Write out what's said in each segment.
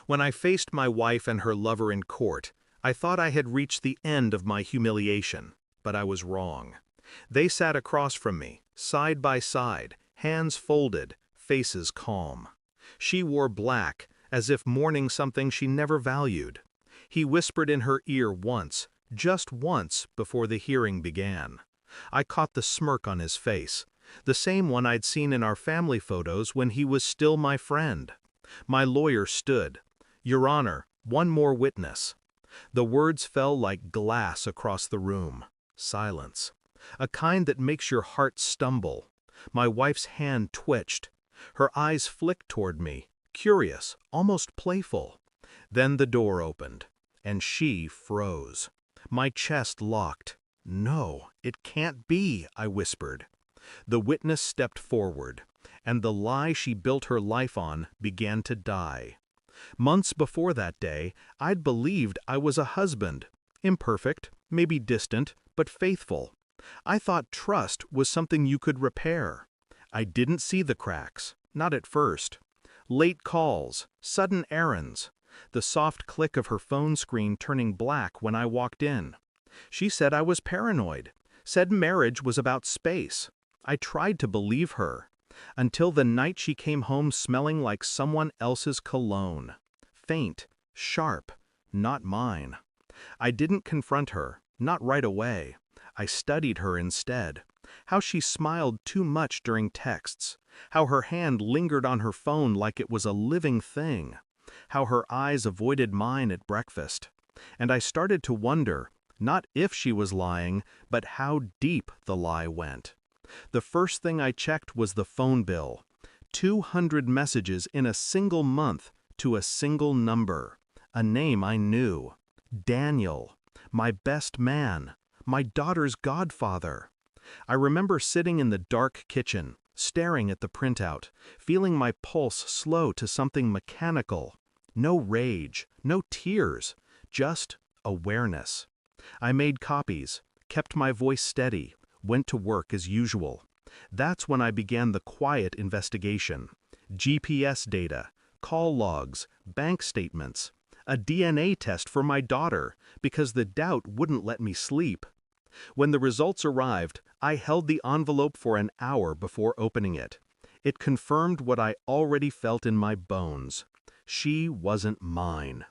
When I faced my wife and her lover in court, I thought I had reached the end of my humiliation, but I was wrong. They sat across from me, side by side, hands folded, faces calm. She wore black, as if mourning something she never valued. He whispered in her ear once, just once, before the hearing began. I caught the smirk on his face, the same one I'd seen in our family photos when he was still my friend. My lawyer stood. "Your Honor, one more witness." The words fell like glass across the room. Silence. A kind that makes your heart stumble. My wife's hand twitched. Her eyes flicked toward me, curious, almost playful. Then the door opened, and she froze. My chest locked. "No, it can't be," I whispered. The witness stepped forward, and the lie she built her life on began to die. Months before that day, I'd believed I was a husband, imperfect, maybe distant, but faithful. I thought trust was something you could repair. I didn't see the cracks, not at first. Late calls, sudden errands, the soft click of her phone screen turning black when I walked in. She said I was paranoid, said marriage was about space. I tried to believe her, until the night she came home smelling like someone else's cologne. Faint, sharp, not mine. I didn't confront her, not right away. I studied her instead. How she smiled too much during texts. How her hand lingered on her phone like it was a living thing. How her eyes avoided mine at breakfast. And I started to wonder, not if she was lying, but how deep the lie went. The first thing I checked was the phone bill. 200 messages in a single month to a single number. A name I knew. Daniel. My best man. My daughter's godfather. I remember sitting in the dark kitchen, staring at the printout, feeling my pulse slow to something mechanical. No rage, no tears, just awareness. I made copies, kept my voice steady, went to work as usual. That's when I began the quiet investigation. GPS data, call logs, bank statements, a DNA test for my daughter, because the doubt wouldn't let me sleep. When the results arrived, I held the envelope for an hour before opening it. It confirmed what I already felt in my bones. She wasn't mine.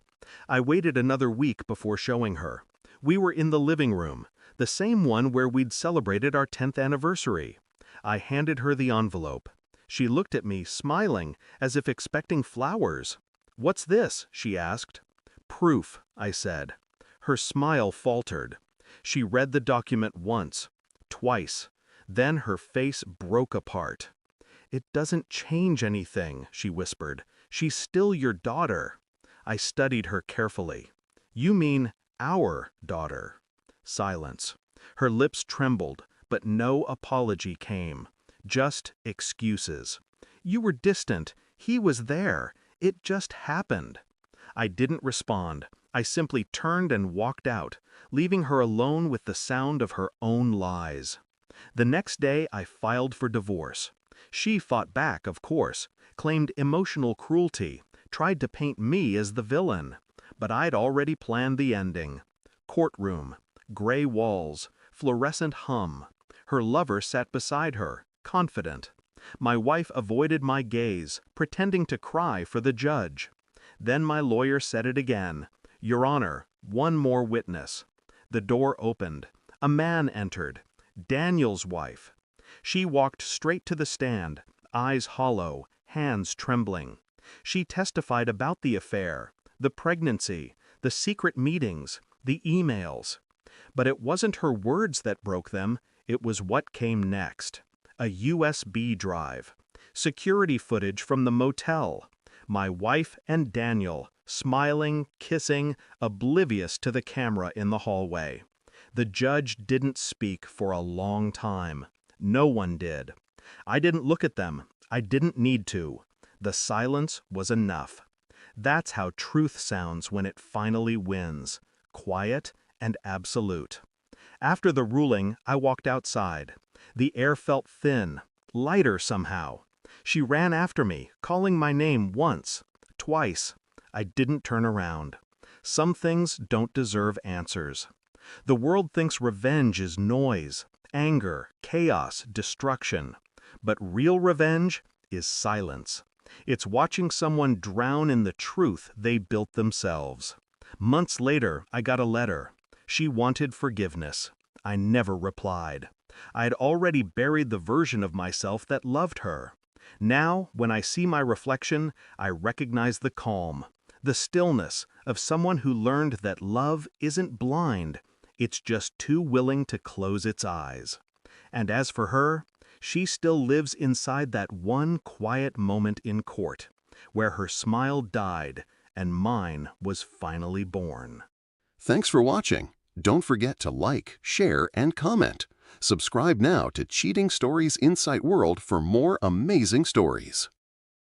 I waited another week before showing her. We were in the living room, the same one where we'd celebrated our 10th anniversary. I handed her the envelope. She looked at me, smiling, as if expecting flowers. "What's this?" she asked. "Proof," I said. Her smile faltered. She read the document once, twice. Then her face broke apart. "It doesn't change anything," she whispered. "She's still your daughter." I studied her carefully. "You mean our daughter." Silence. Her lips trembled, but no apology came. Just excuses. "You were distant. He was there. It just happened." I didn't respond. I simply turned and walked out, leaving her alone with the sound of her own lies. The next day I filed for divorce. She fought back, of course, claimed emotional cruelty, tried to paint me as the villain. But I'd already planned the ending. Courtroom, gray walls, fluorescent hum. Her lover sat beside her, confident. My wife avoided my gaze, pretending to cry for the judge. Then my lawyer said it again. "Your Honor, one more witness." The door opened. A man entered. Daniel's wife. She walked straight to the stand, eyes hollow, hands trembling. She testified about the affair, the pregnancy, the secret meetings, the emails. But it wasn't her words that broke them, it was what came next. A USB drive. Security footage from the motel. My wife and Daniel, smiling, kissing, oblivious to the camera in the hallway. The judge didn't speak for a long time. No one did. I didn't look at them. I didn't need to. The silence was enough. That's how truth sounds when it finally wins. Quiet and absolute. After the ruling, I walked outside. The air felt thin, lighter somehow. She ran after me, calling my name once, twice. I didn't turn around. Some things don't deserve answers. The world thinks revenge is noise, anger, chaos, destruction. But real revenge is silence. It's watching someone drown in the truth they built themselves. Months later, I got a letter. She wanted forgiveness. I never replied. I had already buried the version of myself that loved her. Now, when I see my reflection, I recognize the calm, the stillness of someone who learned that love isn't blind, it's just too willing to close its eyes. And as for her, she still lives inside that one quiet moment in court, where her smile died and mine was finally born. Thanks for watching. Don't forget to like, share, and comment. Subscribe now to Cheating Stories Insight World for more amazing stories.